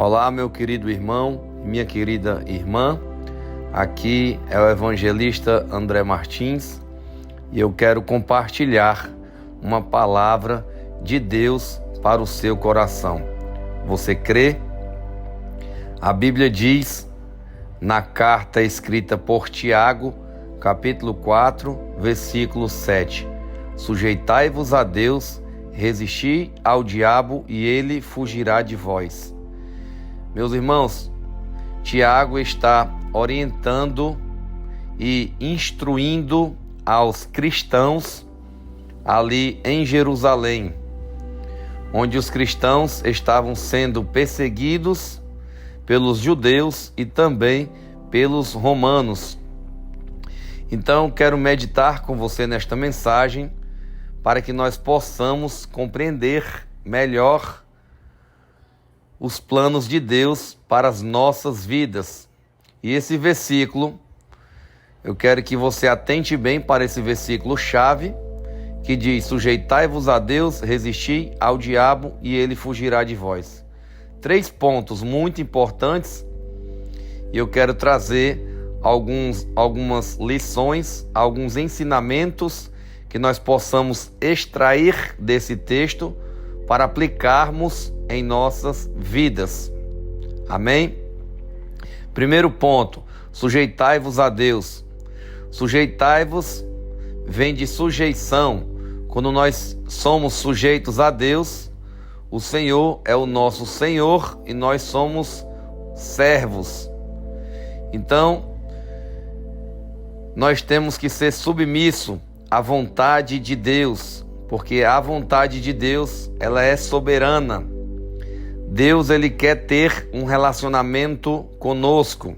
Olá, meu querido irmão e minha querida irmã. Aqui é o evangelista André Martins e eu quero compartilhar uma palavra de Deus para o seu coração. Você crê? A Bíblia diz na carta escrita por Tiago, capítulo 4, versículo 7: Sujeitai-vos a Deus, resisti ao diabo e ele fugirá de vós. Meus irmãos, Tiago está orientando e instruindo aos cristãos ali em Jerusalém, onde os cristãos estavam sendo perseguidos pelos judeus e também pelos romanos. Então, quero meditar com você nesta mensagem para que nós possamos compreender melhor os planos de Deus para as nossas vidas. E esse versículo, eu quero que você atente bem para esse versículo-chave, que diz: sujeitai-vos a Deus, resisti ao diabo e ele fugirá de vós. 3 pontos muito importantes, e eu quero trazer algumas lições, alguns ensinamentos que nós possamos extrair desse texto para aplicarmos em nossas vidas. Amém? Primeiro ponto: sujeitai-vos a Deus. Sujeitai-vos vem de sujeição. Quando nós somos sujeitos a Deus, o Senhor é o nosso Senhor e nós somos servos. Então, nós temos que ser submissos à vontade de Deus, porque a vontade de Deus, ela é soberana. Deus, ele quer ter um relacionamento conosco.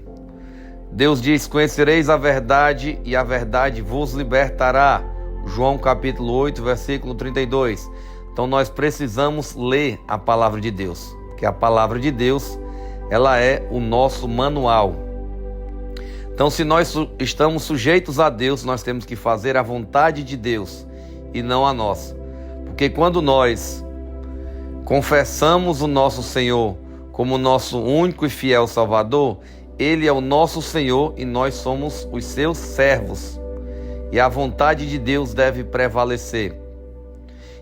Deus diz: conhecereis a verdade e a verdade vos libertará. João capítulo 8, versículo 32. Então nós precisamos ler a palavra de Deus, que a palavra de Deus, ela é o nosso manual. Então, se nós estamos sujeitos a Deus, nós temos que fazer a vontade de Deus e não a nossa. Porque quando nós confessamos o nosso Senhor como nosso único e fiel Salvador, Ele é o nosso Senhor e nós somos os seus servos. E a vontade de Deus deve prevalecer.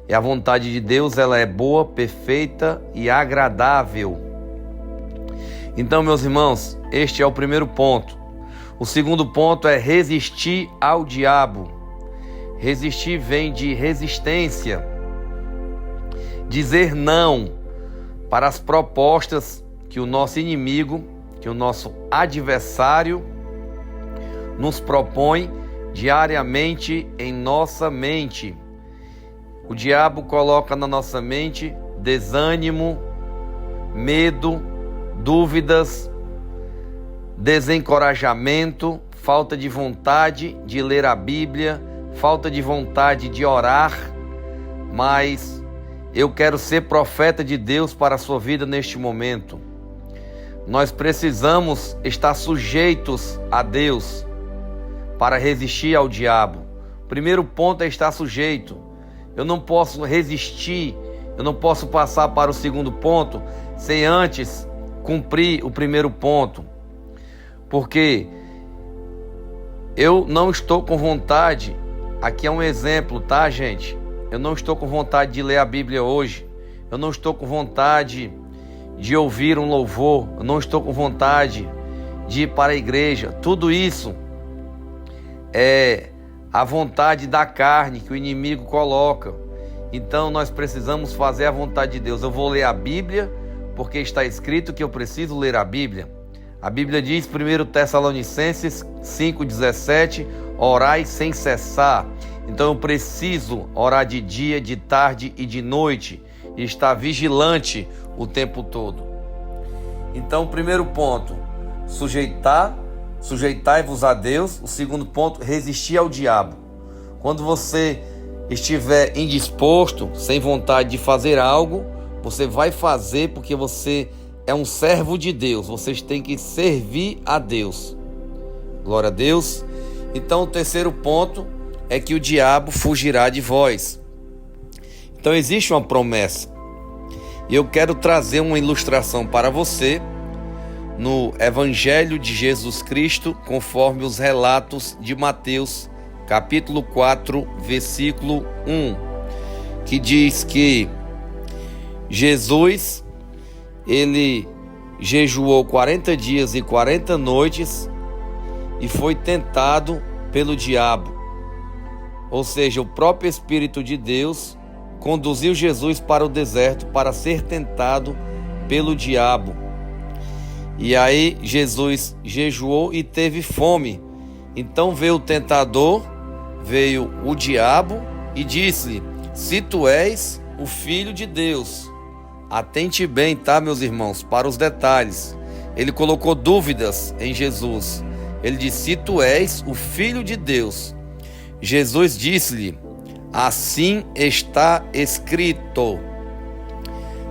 E a vontade de Deus, ela é boa, perfeita e agradável. Então, meus irmãos, este é o primeiro ponto. O segundo ponto é resistir ao diabo. Resistir vem de resistência. Dizer não para as propostas que o nosso inimigo, que o nosso adversário nos propõe diariamente em nossa mente. O diabo coloca na nossa mente desânimo, medo, dúvidas, desencorajamento, falta de vontade de ler a Bíblia, falta de vontade de orar. Mas eu quero ser profeta de Deus para a sua vida neste momento. Nós precisamos estar sujeitos a Deus para resistir ao diabo. O primeiro ponto é estar sujeito. Eu não posso resistir, eu não posso passar para o segundo ponto sem antes cumprir o primeiro ponto. Porque eu não estou com vontade, aqui é um exemplo, tá, gente? Eu não estou com vontade de ler a Bíblia hoje. Eu não estou com vontade de ouvir um louvor. Eu não estou com vontade de ir para a igreja. Tudo isso é a vontade da carne que o inimigo coloca. Então nós precisamos fazer a vontade de Deus. Eu vou ler a Bíblia porque está escrito que eu preciso ler a Bíblia. A Bíblia diz, 1 Tessalonicenses 5,17, orai sem cessar. Então eu preciso orar de dia, de tarde e de noite e estar vigilante o tempo todo. Então, primeiro ponto, sujeitai-vos a Deus. O segundo ponto, resistir ao diabo. Quando você estiver indisposto, sem vontade de fazer algo, você vai fazer porque você é um servo de Deus. Vocês têm que servir a Deus. Glória a Deus. Então, o terceiro ponto é que o diabo fugirá de vós. Então, existe uma promessa. E eu quero trazer uma ilustração para você no Evangelho de Jesus Cristo, conforme os relatos de Mateus, capítulo 4, versículo 1, que diz que Jesus, ele jejuou 40 dias e 40 noites e foi tentado pelo diabo. Ou seja, o próprio Espírito de Deus conduziu Jesus para o deserto para ser tentado pelo diabo. E aí Jesus jejuou e teve fome. Então veio o tentador, veio o diabo e disse-lhe: se tu és o Filho de Deus. Atente bem, tá, meus irmãos, para os detalhes. Ele colocou dúvidas em Jesus. Ele disse: se tu és o Filho de Deus. Jesus disse-lhe: assim está escrito: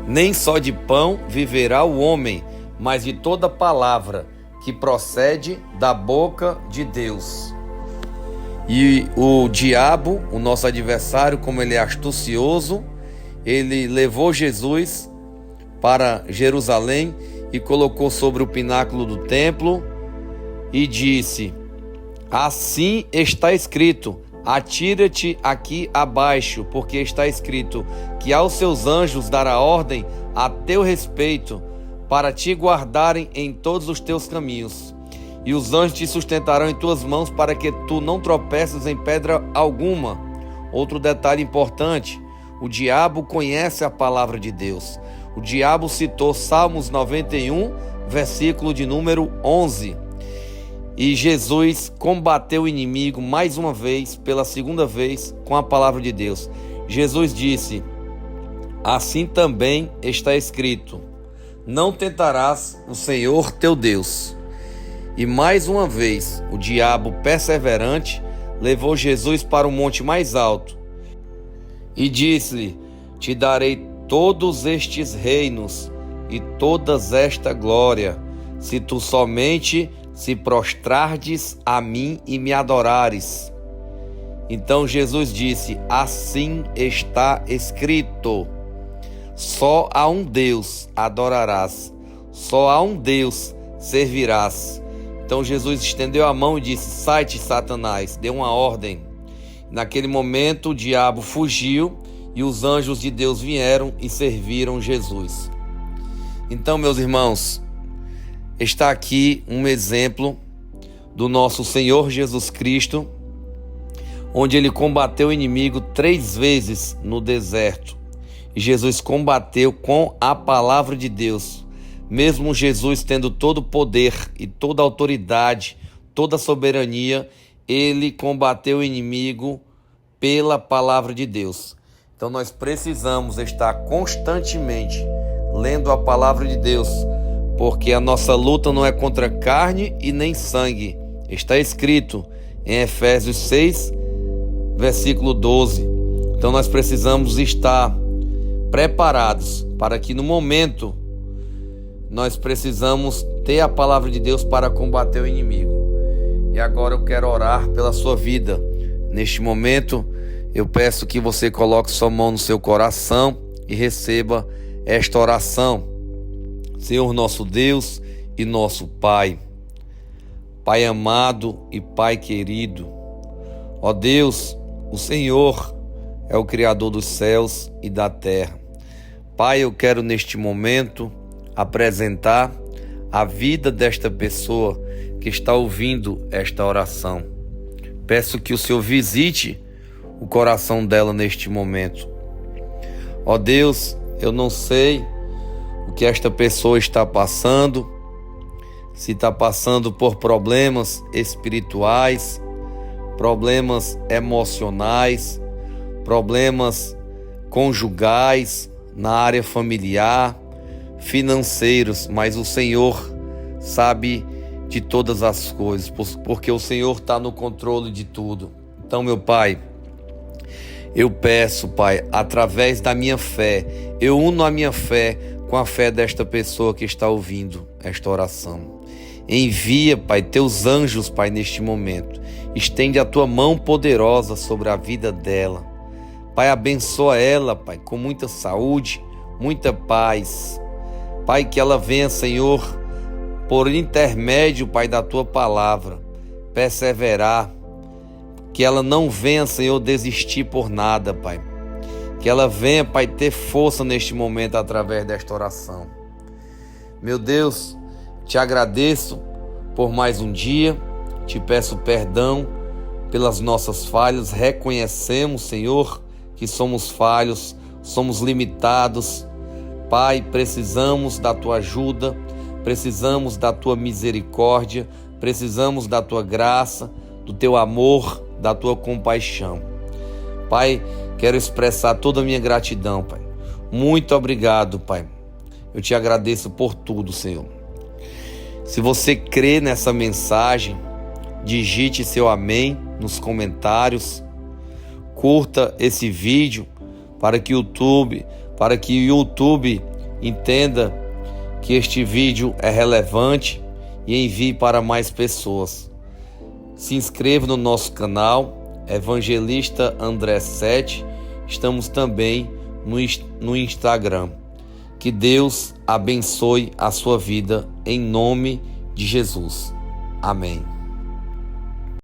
nem só de pão viverá o homem, mas de toda palavra que procede da boca de Deus. E o diabo, o nosso adversário, como ele é astucioso, ele levou Jesus para Jerusalém e colocou sobre o pináculo do templo e disse: assim está escrito: atira-te aqui abaixo, porque está escrito que aos seus anjos dará ordem a teu respeito, para te guardarem em todos os teus caminhos. E os anjos te sustentarão em tuas mãos, para que tu não tropeces em pedra alguma. Outro detalhe importante: o diabo conhece a palavra de Deus. O diabo citou Salmos 91, versículo de número 11. E Jesus combateu o inimigo mais uma vez, pela segunda vez, com a palavra de Deus. Jesus disse: assim também está escrito: não tentarás o Senhor teu Deus. E mais uma vez, o diabo perseverante levou Jesus para o monte mais alto e disse-lhe: te darei todos estes reinos e todas esta glória, se tu somente se prostrardes a mim e me adorares. Então Jesus disse: assim está escrito: só a um Deus adorarás, só a um Deus servirás. Então Jesus estendeu a mão e disse: sai-te, Satanás, deu uma ordem. Naquele momento o diabo fugiu e os anjos de Deus vieram e serviram Jesus. Então, meus irmãos, está aqui um exemplo do nosso Senhor Jesus Cristo, onde ele combateu o inimigo 3 vezes no deserto. E Jesus combateu com a palavra de Deus. Mesmo Jesus tendo todo o poder e toda a autoridade, toda a soberania, ele combateu o inimigo pela palavra de Deus. Então nós precisamos estar constantemente lendo a palavra de Deus, porque a nossa luta não é contra carne e nem sangue. Está escrito em Efésios 6, versículo 12. Então nós precisamos estar preparados para que no momento nós precisamos ter a palavra de Deus para combater o inimigo. E agora eu quero orar pela sua vida. Neste momento, eu peço que você coloque sua mão no seu coração e receba esta oração. Senhor nosso Deus e nosso Pai, Pai amado e Pai querido, ó Deus, o Senhor é o Criador dos céus e da terra. Pai, eu quero neste momento apresentar a vida desta pessoa que está ouvindo esta oração. Peço que o Senhor visite o coração dela neste momento. Ó Deus, eu não sei o que esta pessoa está passando, se está passando por problemas espirituais, problemas emocionais, problemas conjugais, na área familiar, financeiros, mas o Senhor sabe de todas as coisas, porque o Senhor está no controle de tudo. Então, meu Pai, eu peço, Pai, através da minha fé, eu uno a minha fé com a fé desta pessoa que está ouvindo esta oração. Envia, Pai, teus anjos, Pai, neste momento. Estende a tua mão poderosa sobre a vida dela. Pai, abençoa ela, Pai, com muita saúde, muita paz. Pai, que ela venha, Senhor, por intermédio, Pai, da Tua palavra, perseverar. Que ela não venha, Senhor, desistir por nada, Pai. Que ela venha, Pai, ter força neste momento através desta oração. Meu Deus, te agradeço por mais um dia. Te peço perdão pelas nossas falhas. Reconhecemos, Senhor, que somos falhos, somos limitados. Pai, precisamos da Tua ajuda, precisamos da Tua misericórdia, precisamos da Tua graça, do Teu amor, da Tua compaixão. Pai, quero expressar toda a minha gratidão, Pai. Muito obrigado, Pai. Eu te agradeço por tudo, Senhor. Se você crê nessa mensagem, digite seu amém nos comentários. Curta esse vídeo para que o YouTube entenda que este vídeo é relevante e envie para mais pessoas. Se inscreva no nosso canal, Evangelista André 7. Estamos também no Instagram. Que Deus abençoe a sua vida em nome de Jesus. Amém.